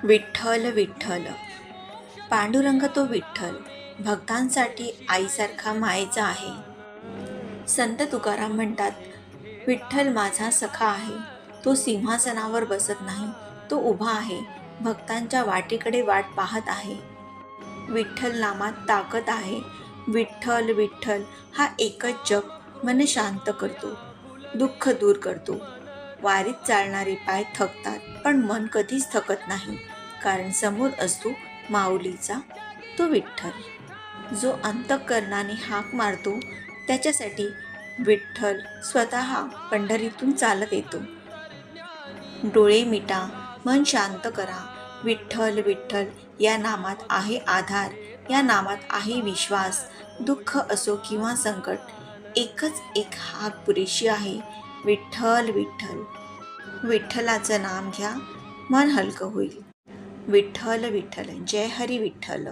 विठ्ठल विठ्ठल, पांडुरंग तो विठ्ठल, भक्तांसाठी आईसारखा मायेचा आहे. संत तुकाराम म्हणतात, विठ्ठल माझा सखा आहे. तो सिंहासनावर बसत नाही, तो उभा आहे, भक्तांच्या वाटेकडे वाट पाहत आहे. विठ्ठल नामात ताकद आहे. विठ्ठल विठ्ठल हा एकच जप मन शांत करतो, दुःख दूर करतो. वारीत चालणारे पाय थकतात, पण मन कधीच थकत नाही, कारण समोर असतो माऊलीचा तो विठ्ठल. जो अंतःकरणाने हाक मारतो त्याच्यासाठी विठ्ठल स्वतः पंढरीतून चालत येतो. डोळे मिटा, मन शांत करा. विठ्ठल विठ्ठल या नामात आहे आधार, या नामात आहे विश्वास. दुःख असो किंवा संकट, एकच एक हाक पुरेशी आहे. विठ्ठल विठ्ठल. विठ्ठलाचं नाम घ्या, मन हलकं होईल. विठ्ठल विठ्ठल. जय हरी विठ्ठल.